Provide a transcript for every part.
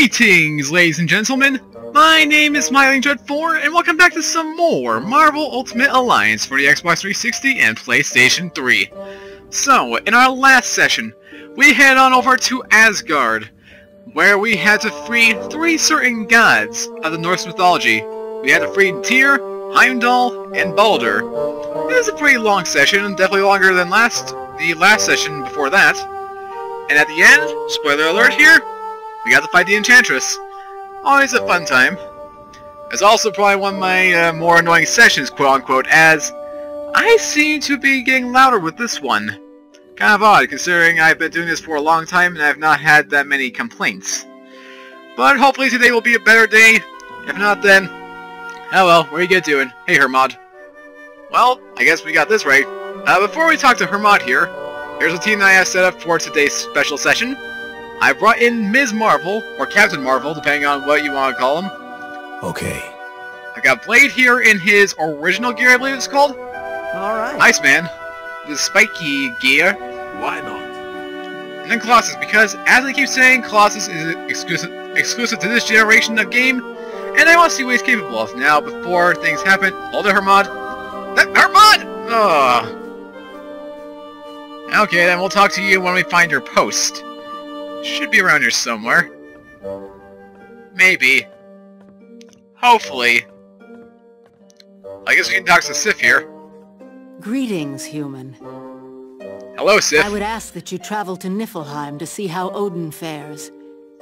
Greetings, ladies and gentlemen! My name is Smiling Dread 4, and welcome back to some more Marvel Ultimate Alliance for the Xbox 360 and PlayStation 3. So, in our last session, we head on over to Asgard, where we had to free 3 certain gods of the Norse mythology. We had to free Tyr, Heimdall, and Baldur. It was a pretty long session, definitely longer than the last session before that. And at the end, spoiler alert here, we got to fight the Enchantress. Always a fun time. It's also probably one of my more annoying sessions, quote-unquote, as I seem to be getting louder with this one. Kind of odd, considering I've been doing this for a long time and I've not had that many complaints. But hopefully today will be a better day. If not, then, oh well, what are you doing? Hey, Hermod. Well, I guess we got this right. Before we talk to Hermod here, here's a team that I have set up for today's special session. I brought in Ms. Marvel, or Captain Marvel, depending on what you want to call him. Okay. I got Blade here in his original gear, I believe it's called. Alright. Iceman, the spiky gear. Why not? And then Colossus, because, as I keep saying, Colossus is exclusive to this generation of game, and I want to see what he's capable of. Now, before things happen, hold it, Hermod. Hermod! Ugh. Okay, then we'll talk to you when we find your post. Should be around here somewhere. Maybe. Hopefully. I guess we can talk to Sif here. Greetings, human. Hello, Sif. I would ask that you travel to Niflheim to see how Odin fares.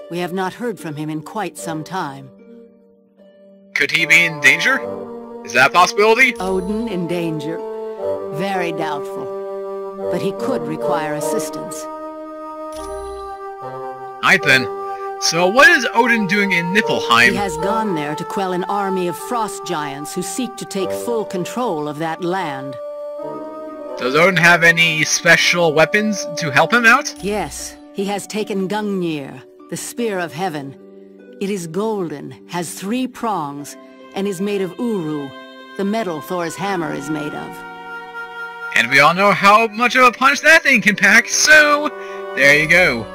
We have not heard from him in quite some time. Could he be in danger? Is that a possibility? Odin in danger? Very doubtful. But he could require assistance. Alright then. So what is Odin doing in Niflheim? He has gone there to quell an army of frost giants who seek to take full control of that land. Does Odin have any special weapons to help him out? Yes, he has taken Gungnir, the Spear of Heaven. It is golden, has 3 prongs, and is made of Uru, the metal Thor's hammer is made of. And we all know how much of a punch that thing can pack, so there you go.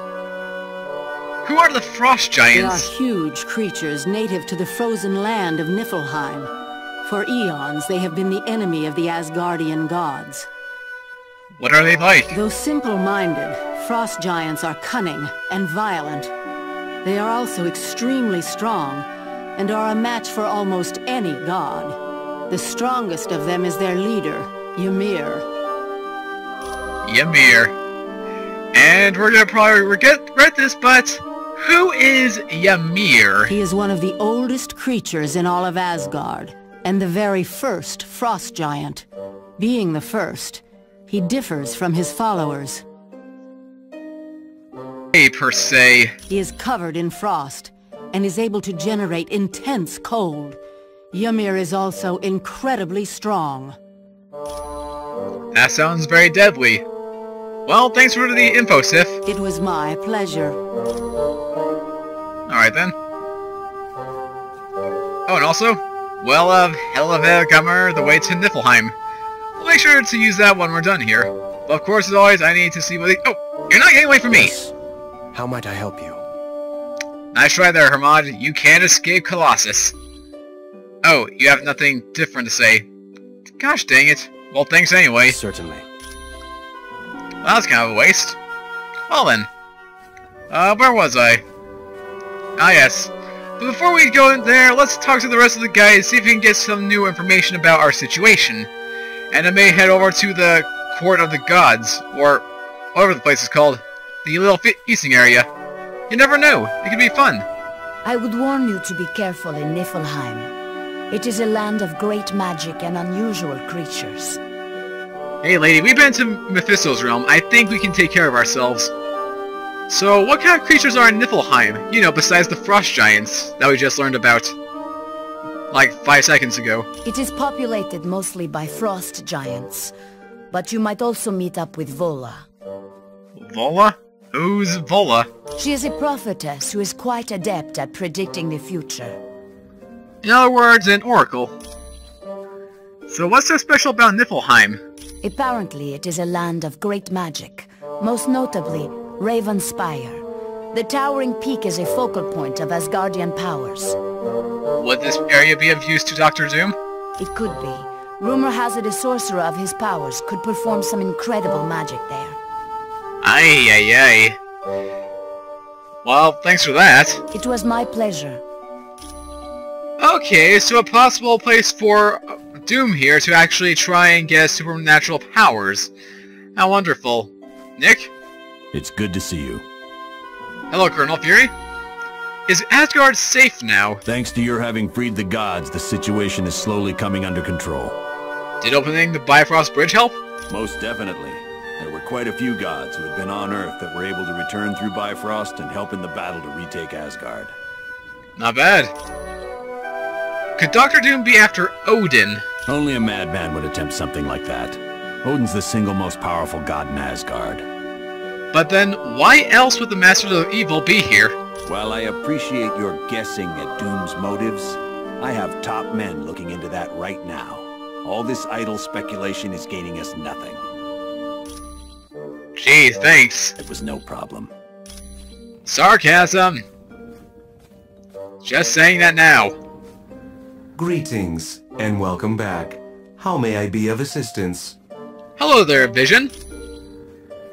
Who are the frost giants? They are huge creatures native to the frozen land of Niflheim. For eons, they have been the enemy of the Asgardian gods. What are they like? Though simple-minded, frost giants are cunning and violent. They are also extremely strong, and are a match for almost any god. The strongest of them is their leader, Ymir. Ymir. And we're gonna probably regret this, but who is Ymir? He is one of the oldest creatures in all of Asgard, and the very first frost giant. Being the first, he differs from his followers. Per se. He is covered in frost, and is able to generate intense cold. Ymir is also incredibly strong. That sounds very deadly. Well, thanks for the info, Sif. It was my pleasure. Alright then. Oh, and also, well, hell of a comer the way to Niflheim. We'll make sure to use that when we're done here. But of course, as always, I need to see what they— Oh! You're not getting away from me! Yes. How might I help you? Nice try there, Hermod. You can't escape Colossus. Oh, you have nothing different to say. Gosh dang it. Well, thanks anyway. Certainly. Well, that's kind of a waste. Well then. Where was I? Ah, yes. But before we go in there, let's talk to the rest of the guys, see if we can get some new information about our situation. And I may head over to the Court of the Gods, or whatever the place is called. The little feasting area. You never know. It could be fun. I would warn you to be careful in Niflheim. It is a land of great magic and unusual creatures. Hey lady, we've been to Mephisto's realm. I think we can take care of ourselves. So, what kind of creatures are in Niflheim? You know, besides the frost giants that we just learned about like 5 seconds ago. It is populated mostly by frost giants, but you might also meet up with Vola. Vola? Who's Vola? She is a prophetess who is quite adept at predicting the future. In other words, an oracle. So what's so special about Niflheim? Apparently it is a land of great magic, most notably Ravenspire. The towering peak is a focal point of Asgardian powers. Would this area be of use to Dr. Doom? It could be. Rumor has it a sorcerer of his powers could perform some incredible magic there. Aye, aye, aye. Well, thanks for that. It was my pleasure. Okay, so a possible place for Doom here to actually try and get supernatural powers. How wonderful. Nick? It's good to see you. Hello, Colonel Fury. Is Asgard safe now? Thanks to your having freed the gods, the situation is slowly coming under control. Did opening the Bifrost Bridge help? Most definitely. There were quite a few gods who had been on Earth that were able to return through Bifrost and help in the battle to retake Asgard. Not bad. Could Dr. Doom be after Odin? Only a madman would attempt something like that. Odin's the single most powerful god in Asgard. But then, why else would the Masters of Evil be here? While I appreciate your guessing at Doom's motives, I have top men looking into that right now. All this idle speculation is gaining us nothing. Gee, thanks. It was no problem. Sarcasm. Just saying that now. Greetings, and welcome back. How may I be of assistance? Hello there, Vision.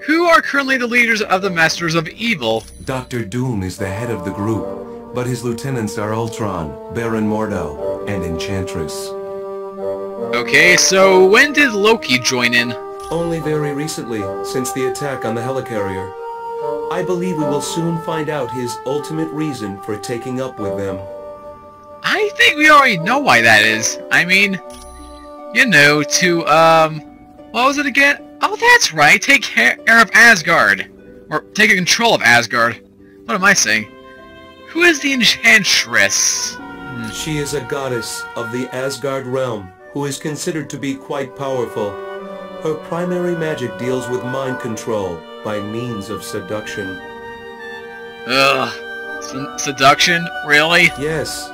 Who are currently the leaders of the Masters of Evil? Dr. Doom is the head of the group, but his lieutenants are Ultron, Baron Mordo, and Enchantress. Okay, so when did Loki join in? Only very recently, since the attack on the helicarrier. I believe we will soon find out his ultimate reason for taking up with them. I think we already know why that is. I mean, you know, to, what was it again? Oh, that's right, take care of Asgard. Or take control of Asgard. What am I saying? Who is the Enchantress? She is a goddess of the Asgard realm, who is considered to be quite powerful. Her primary magic deals with mind control by means of seduction. Ugh. Seduction? Really? Yes.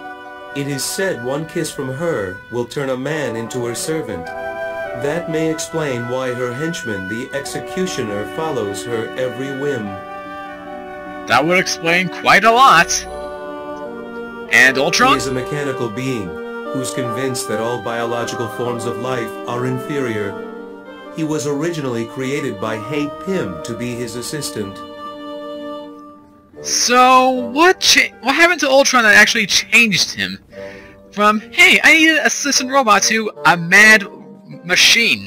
It is said one kiss from her will turn a man into her servant. That may explain why her henchman, the Executioner, follows her every whim. That would explain quite a lot. And Ultron? He is a mechanical being who's convinced that all biological forms of life are inferior. He was originally created by Hank Pym to be his assistant. So, what happened to Ultron that actually changed him? From, hey, I need an assistant robot to a mad machine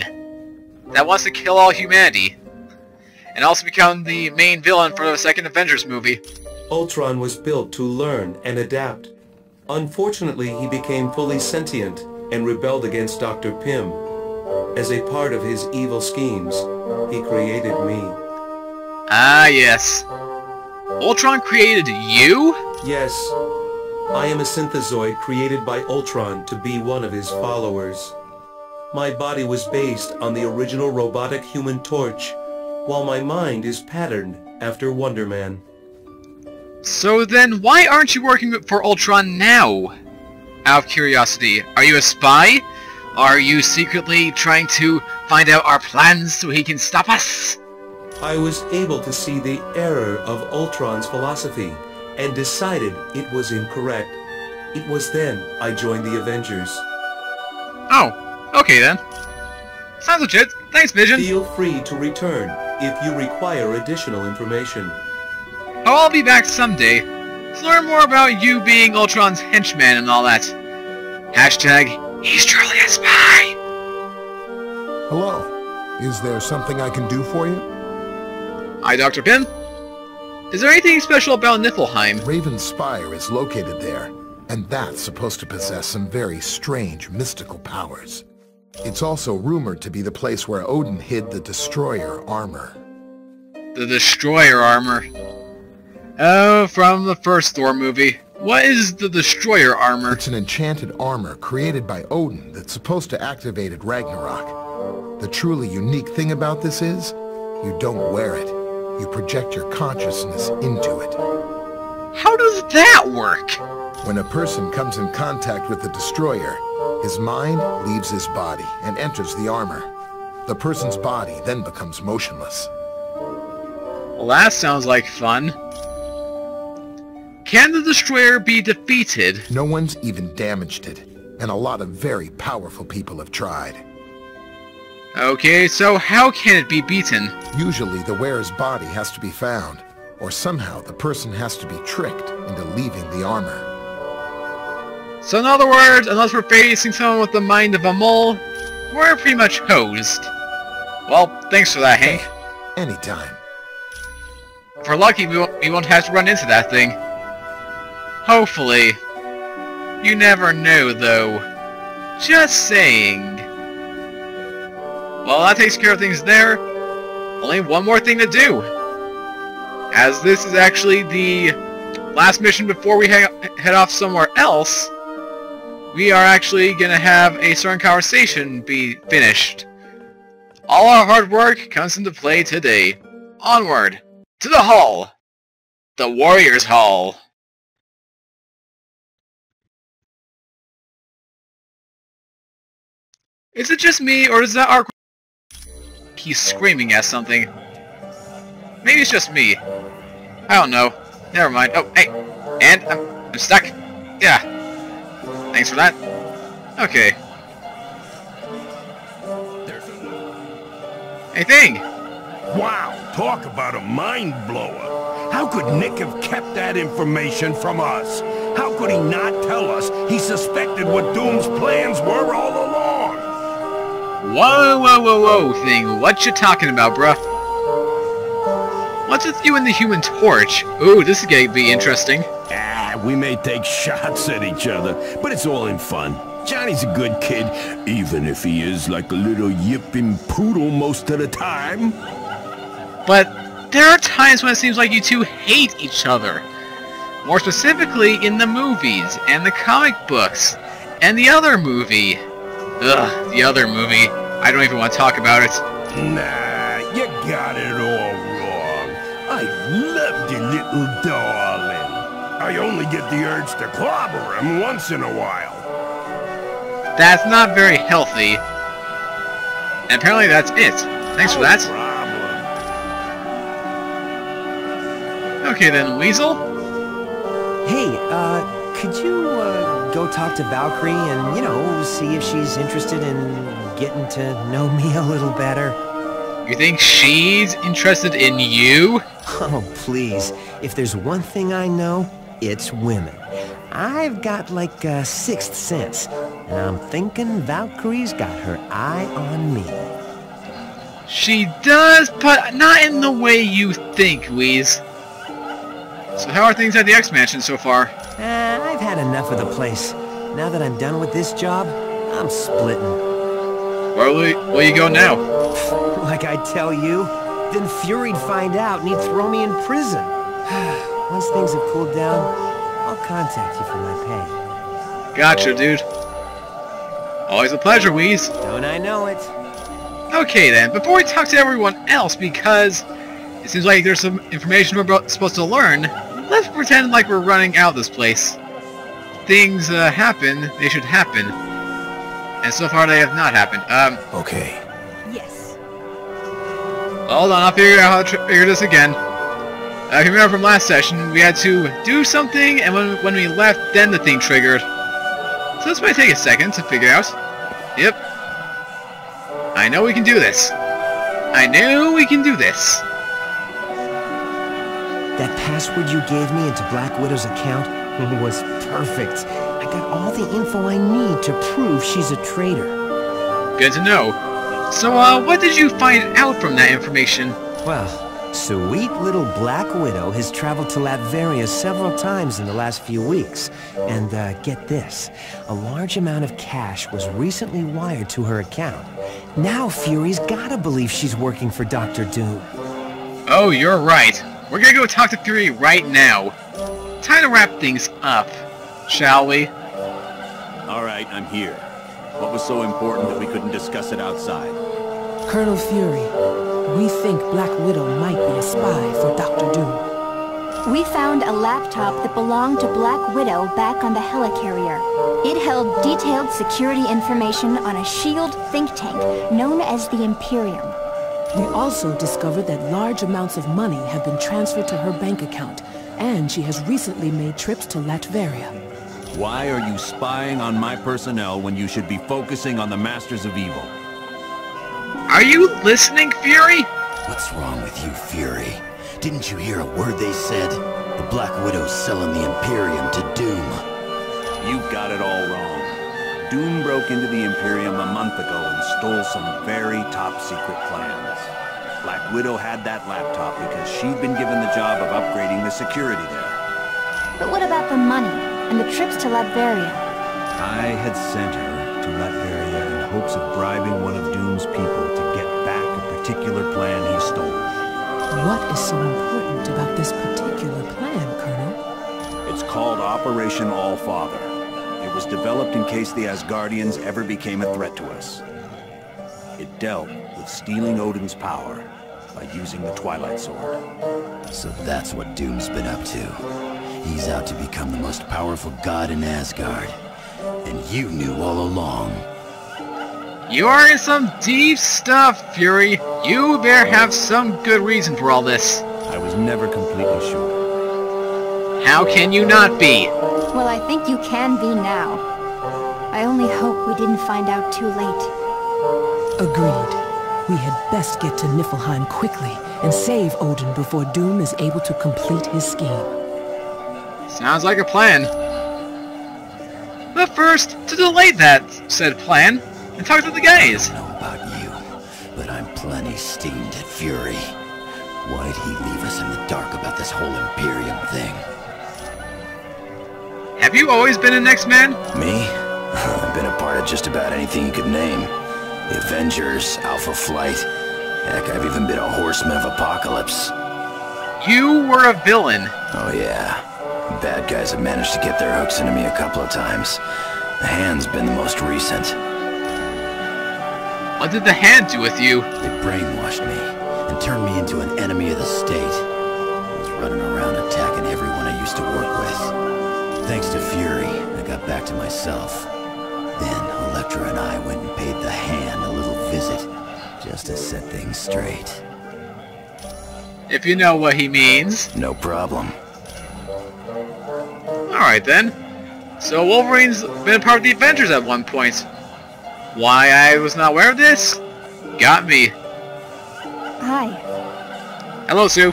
that wants to kill all humanity. And also become the main villain for the second Avengers movie. Ultron was built to learn and adapt. Unfortunately, he became fully sentient and rebelled against Dr. Pym. As a part of his evil schemes, he created me. Ah, yes. Ultron created you? Yes. I am a synthezoid created by Ultron to be one of his followers. My body was based on the original robotic Human Torch, while my mind is patterned after Wonder Man. So then, why aren't you working for Ultron now? Out of curiosity, are you a spy? Are you secretly trying to find out our plans so he can stop us? I was able to see the error of Ultron's philosophy and decided it was incorrect. It was then I joined the Avengers. Oh, okay then. Sounds legit. Thanks, Vision. Feel free to return if you require additional information. Oh, I'll be back someday to learn more about you being Ultron's henchman and all that. Hashtag, he's truly a spy! Hello. Is there something I can do for you? Hi, Dr. Pym. Is there anything special about Niflheim? Raven's Spire is located there, and that's supposed to possess some very strange mystical powers. It's also rumored to be the place where Odin hid the Destroyer armor. The Destroyer armor. Oh, from the first Thor movie. What is the Destroyer armor? It's an enchanted armor created by Odin that's supposed to activate at Ragnarok. The truly unique thing about this is, you don't wear it. You project your consciousness into it. How does that work? When a person comes in contact with the Destroyer, his mind leaves his body and enters the armor. The person's body then becomes motionless. Well, that sounds like fun. Can the destroyer be defeated? No one's even damaged it, and a lot of very powerful people have tried. Okay, so how can it be beaten? Usually the wearer's body has to be found, or somehow the person has to be tricked into leaving the armor. So in other words, unless we're facing someone with the mind of a mole, we're pretty much hosed. Well, thanks for that, Hank. Anytime. If we're lucky, we won't have to run into that thing. Hopefully. You never know, though. Just saying. Well, that takes care of things there. Only one more thing to do. As this is actually the last mission before we head off somewhere else, we are actually going to have a certain conversation be finished. All our hard work comes into play today. Onward to the hall. The Warriors' Hall. Is it just me, or is that our... He's screaming at something. Maybe it's just me. I don't know. Never mind. Oh, hey. And I'm stuck. Yeah. Thanks for that. Okay. Hey, Thing! Wow, talk about a mind blower. How could Nick have kept that information from us? How could he not tell us he suspected what Doom's plans were all along? Whoa, whoa, whoa, whoa, Thing. What you talking about, bruh? What's with you and the Human Torch? Ooh, this is gonna be interesting. We may take shots at each other, but it's all in fun. Johnny's a good kid, even if he is like a little yipping poodle most of the time. But there are times when it seems like you two hate each other. More specifically in the movies, and the comic books, and the other movie. Ugh, the other movie. I don't even want to talk about it. Nah, you got it all wrong. I love the little darling. I only get the urge to clobber him once in a while. That's not very healthy. And apparently that's it. Thanks for that. Okay then, Weasel? Hey, could you, go talk to Valkyrie and, you know, see if she's interested in getting to know me a little better? You think she's interested in you? Oh, please. If there's one thing I know, it's women. I've got like a sixth sense, and I'm thinking Valkyrie's got her eye on me. She does, but not in the way you think, Wheeze. So how are things at the X-Mansion so far? I've had enough of the place. Now that I'm done with this job, I'm splitting. Where will you go now? Like I tell you, then Fury'd find out and he'd throw me in prison. Once things have cooled down, I'll contact you for my pay. Gotcha, dude. Always a pleasure, Wheeze. Don't I know it? Okay then, before we talk to everyone else, because it seems like there's some information we're supposed to learn, let's pretend like we're running out of this place. Things happen, they should happen. And so far they have not happened. Okay. Yes. Hold on, I'll figure out how to figure this again. If you remember from last session, we had to do something, and when we left, then the thing triggered. So this might take a second to figure out. Yep. I know we can do this. I know we can do this. That password you gave me into Black Widow's account was perfect. I got all the info I need to prove she's a traitor. Good to know. So, what did you find out from that information? Well, sweet little Black Widow has traveled to Latveria several times in the last few weeks. And, get this. A large amount of cash was recently wired to her account. Now Fury's gotta believe she's working for Dr. Doom. Oh, you're right. We're gonna go talk to Fury right now. Time to wrap things up, shall we? Alright, I'm here. What was so important that we couldn't discuss it outside? Colonel Fury, we think Black Widow might be a spy for Dr. Doom. We found a laptop that belonged to Black Widow back on the helicarrier. It held detailed security information on a SHIELD think tank known as the Imperium. We also discovered that large amounts of money have been transferred to her bank account, And she has recently made trips to Latveria. Why are you spying on my personnel when you should be focusing on the Masters of Evil? Are you listening, Fury? What's wrong with you, Fury? Didn't you hear a word they said? The Black Widow's selling the Imperium to Doom. You've got it all wrong. Doom broke into the Imperium a month ago and stole some very top-secret plans. Black Widow had that laptop because she'd been given the job of upgrading the security there. But what about the money and the trips to Latveria? I had sent her to Latveria in hopes of bribing one of Doom's people to get back a particular plan he stole. What is so important about this particular plan, Colonel? It's called Operation All-Father. It was developed in case the Asgardians ever became a threat to us. It dealt with stealing Odin's power by using the Twilight Sword. So that's what Doom's been up to. He's out to become the most powerful god in Asgard. And you knew all along. You are in some deep stuff, Fury. You better have some good reason for all this. I was never completely sure. How can you not be? Well, I think you can be now. I only hope we didn't find out too late. Agreed. We had best get to Niflheim quickly and save Odin before Doom is able to complete his scheme. Sounds like a plan. But first, to delay that said plan, and talk to the guys. I don't know about you, but I'm plenty steamed at Fury. Why'd he leave us in the dark about this whole Imperium thing? Have you always been an X-Man? Me? I've been a part of just about anything you could name. The Avengers, Alpha Flight. Heck, I've even been a Horseman of Apocalypse. You were a villain. Oh yeah. Bad guys have managed to get their hooks into me a couple of times. The Hand's been the most recent. What did the Hand do with you? They brainwashed me and turned me into an enemy of the state. I was running around attacking everyone I used to work with. Thanks to Fury, I got back to myself. Then Elektra and I went and paid the Hand a little visit, just to set things straight. If you know what he means. No problem. Alright then. So Wolverine's been a part of the Avengers at one point. Why I was not aware of this? Got me. Hi. Hello, Sue.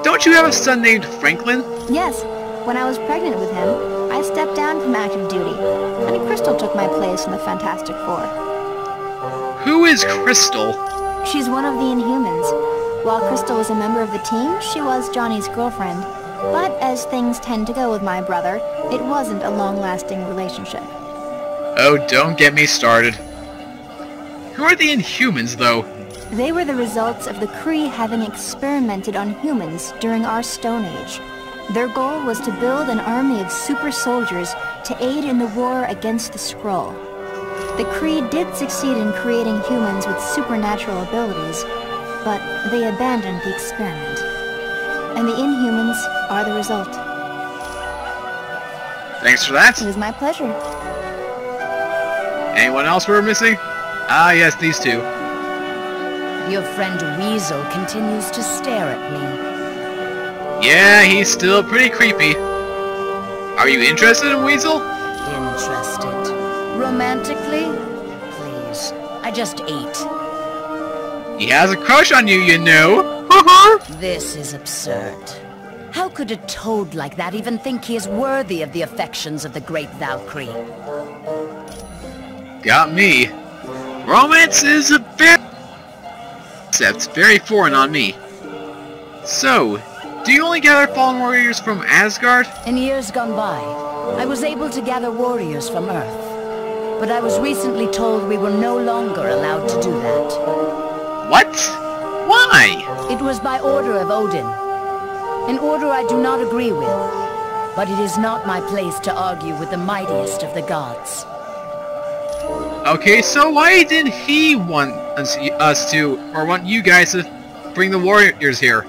Don't you have a son named Franklin? Yes. When I was pregnant with him, I stepped down from active duty, and Crystal took my place in the Fantastic Four. Who is Crystal? She's one of the Inhumans. While Crystal was a member of the team, she was Johnny's girlfriend. But as things tend to go with my brother, it wasn't a long-lasting relationship. Oh, don't get me started. Who are the Inhumans, though? They were the results of the Kree having experimented on humans during our Stone Age. Their goal was to build an army of super soldiers to aid in the war against the Skrull. The Kree did succeed in creating humans with supernatural abilities, but they abandoned the experiment. And the Inhumans are the result. Thanks for that. It was my pleasure. Anyone else we're missing? Ah, yes, these two. Your friend Weasel continues to stare at me. Yeah, he's still pretty creepy. Are you interested in Weasel? Interested. Romantically? Please. I just ate. He has a crush on you, you know. This is absurd. How could a toad like that even think he is worthy of the affections of the great Valkyrie? Got me. Romance is a concept very foreign on me. So, do you only gather fallen warriors from Asgard? In years gone by, I was able to gather warriors from Earth. But I was recently told we were no longer allowed to do that. What? Why? It was by order of Odin. An order I do not agree with. But it is not my place to argue with the mightiest of the gods. Okay, so why didn't he want us to, or want you guys to bring the warriors here?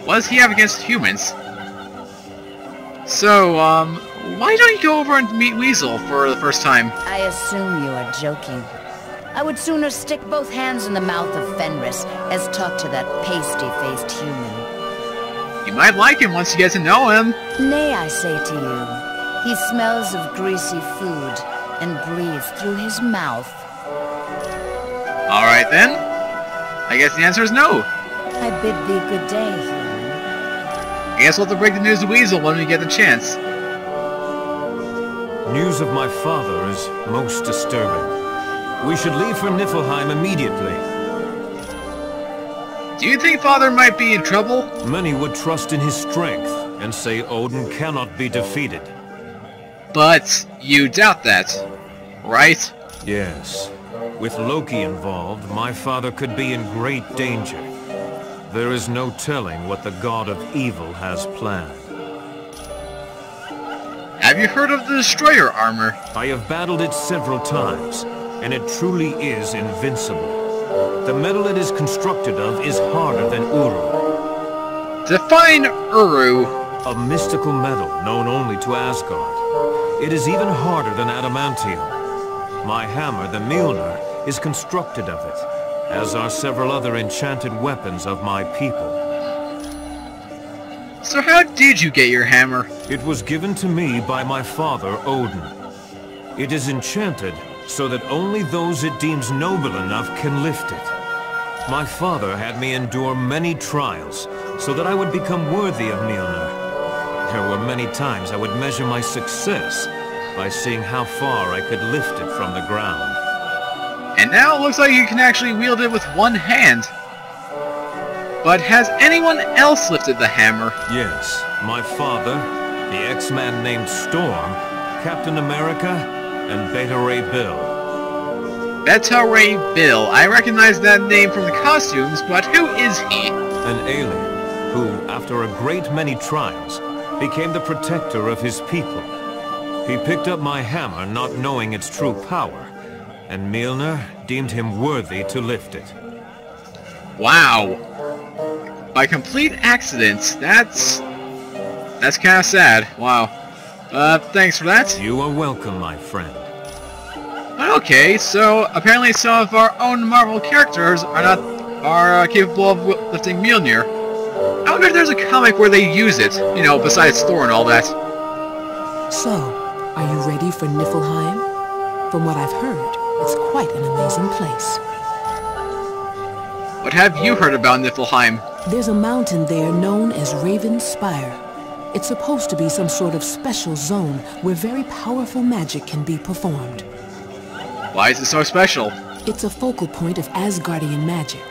What does he have against humans? So, why don't you go over and meet Weasel for the first time? I assume you are joking. I would sooner stick both hands in the mouth of Fenris as talk to that pasty-faced human. You might like him once you get to know him. Nay, I say to you, he smells of greasy food and breathes through his mouth. Alright then. I guess the answer is no. I bid thee good day, human. I guess we'll have to break the news to Weasel when we get the chance. News of my father is most disturbing. We should leave for Niflheim immediately. Do you think Father might be in trouble? Many would trust in his strength and say Odin cannot be defeated. But you doubt that, right? Yes. With Loki involved, my father could be in great danger. There is no telling what the god of evil has planned. Have you heard of the Destroyer armor? I have battled it several times, and it truly is invincible. The metal it is constructed of is harder than Uru. Define Uru. A mystical metal known only to Asgard. It is even harder than adamantium. My hammer, the Mjolnir, is constructed of it, as are several other enchanted weapons of my people. So how did you get your hammer? It was given to me by my father, Odin. It is enchanted so that only those it deems noble enough can lift it. My father had me endure many trials so that I would become worthy of Mjolnir. There were many times I would measure my success by seeing how far I could lift it from the ground. And now it looks like you can actually wield it with one hand. But has anyone else lifted the hammer? Yes, my father, the X-Man named Storm, Captain America, and Beta Ray Bill. Beta Ray Bill. I recognize that name from the costumes, but who is he? An alien who, after a great many trials, became the protector of his people. He picked up my hammer not knowing its true power, and Mjolnir deemed him worthy to lift it. Wow. By complete accident, that's kind of sad. Wow. Thanks for that. You are welcome, my friend. Okay, so apparently some of our own Marvel characters are capable of lifting Mjolnir. I wonder if there's a comic where they use it, you know, besides Thor and all that. So, are you ready for Niflheim? From what I've heard, it's quite an amazing place. What have you heard about Niflheim? There's a mountain there known as Raven's Spire. It's supposed to be some sort of special zone where very powerful magic can be performed. Why is it so special? It's a focal point of Asgardian magic.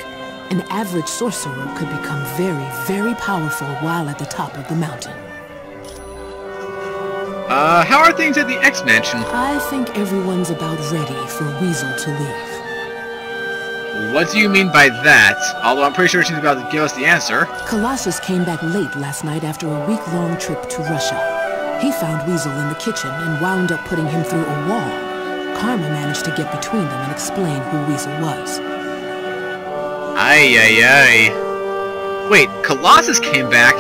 An average sorcerer could become very, very powerful while at the top of the mountain. How are things at the X-Mansion? I think everyone's about ready for Weasel to leave. What do you mean by that? Although I'm pretty sure she's about to give us the answer. Colossus came back late last night after a week-long trip to Russia. He found Weasel in the kitchen and wound up putting him through a wall. Karma managed to get between them and explain who Weasel was. Ay, ay, ay. Wait, Colossus came back?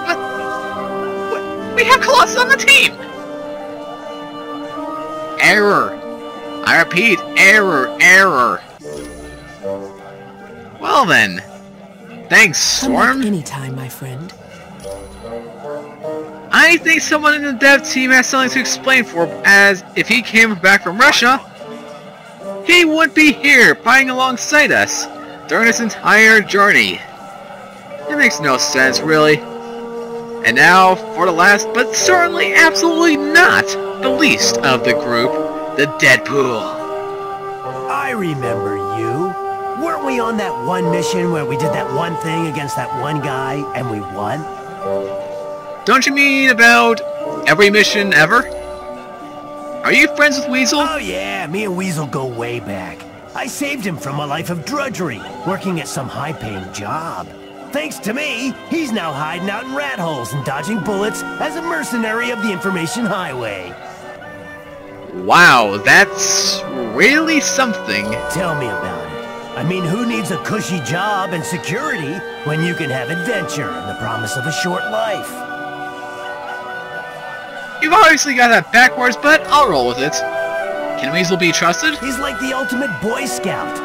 What? We have Colossus on the team! Error. I repeat, error, error. Well then. Thanks, Storm. Come back anytime, my friend. I think someone in the dev team has something to explain for him, as if he came back from Russia, he wouldn't be here fighting alongside us during this entire journey. It makes no sense, really. And now, for the last, but certainly absolutely not the least of the group, the Deadpool. I remember you. Weren't we on that one mission where we did that one thing against that one guy and we won? Don't you mean about every mission ever? Are you friends with Weasel? Oh yeah, me and Weasel go way back. I saved him from a life of drudgery, working at some high-paying job. Thanks to me, he's now hiding out in rat holes and dodging bullets as a mercenary of the information highway. Wow, that's really something. Tell me about it. I mean, who needs a cushy job and security when you can have adventure and the promise of a short life? You've obviously got that backwards, but I'll roll with it. Can Weasel be trusted? He's like the ultimate Boy Scout.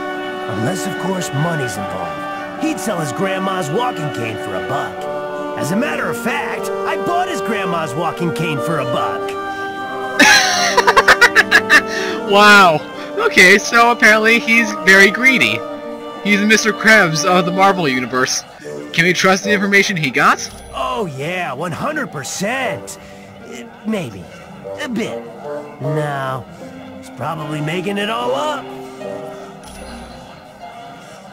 Unless, of course, money's involved. He'd sell his grandma's walking cane for $1. As a matter of fact, I bought his grandma's walking cane for $1. Wow. Okay, so apparently he's very greedy. He's Mr. Krabs of the Marvel Universe. Can we trust the information he got? Oh yeah, 100%. Maybe. A bit. No. He's probably making it all up.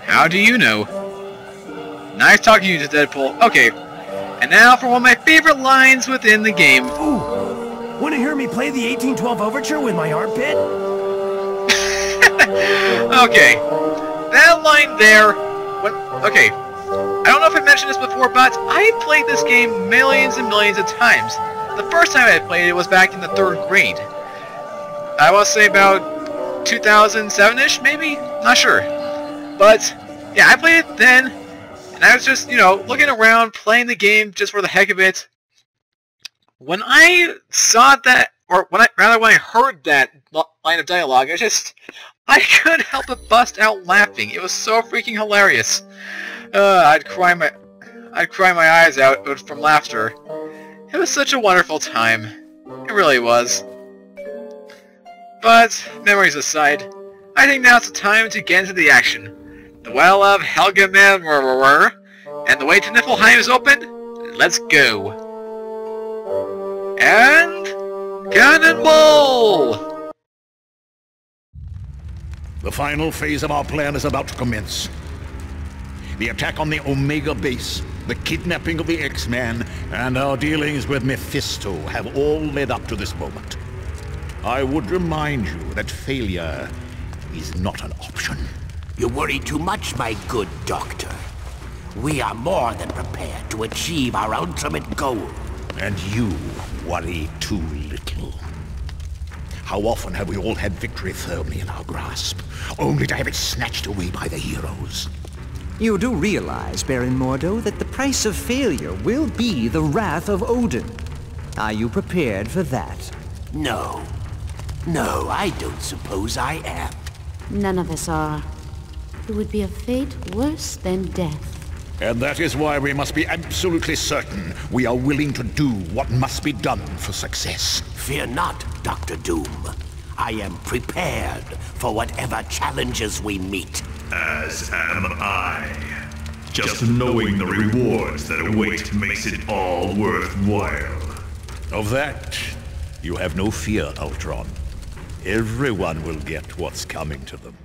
How do you know? Nice talking to you, Deadpool. Okay. And now for one of my favorite lines within the game. Ooh. Wanna hear me play the 1812 Overture with my armpit? Okay. That line there... Okay. I don't know if I mentioned this before, but I played this game millions and millions of times. The first time I played it was back in the 3rd grade. I want to say about 2007-ish, maybe? Not sure. But, yeah, I played it then, and I was just, you know, looking around, playing the game just for the heck of it. When I saw that, or when I heard that line of dialogue, I couldn't help but bust out laughing. It was so freaking hilarious. I'd cry my eyes out from laughter. It was such a wonderful time. It really was. But, memories aside, I think now's the time to get into the action. The well of Helga and the way to Niflheim is open. Let's go. And... Cannonball! The final phase of our plan is about to commence. The attack on the Omega base, the kidnapping of the X-Man, and our dealings with Mephisto have all led up to this moment. I would remind you that failure is not an option. You worry too much, my good doctor. We are more than prepared to achieve our ultimate goal. And you worry too little. How often have we all had victory firmly in our grasp, only to have it snatched away by the heroes? You do realize, Baron Mordo, that the price of failure will be the wrath of Odin. Are you prepared for that? No. No, I don't suppose I am. None of us are. It would be a fate worse than death. And that is why we must be absolutely certain we are willing to do what must be done for success. Fear not, Dr. Doom. I am prepared for whatever challenges we meet. As am I. Just knowing the rewards that await makes it all worthwhile. Of that, you have no fear, Ultron. Everyone will get what's coming to them.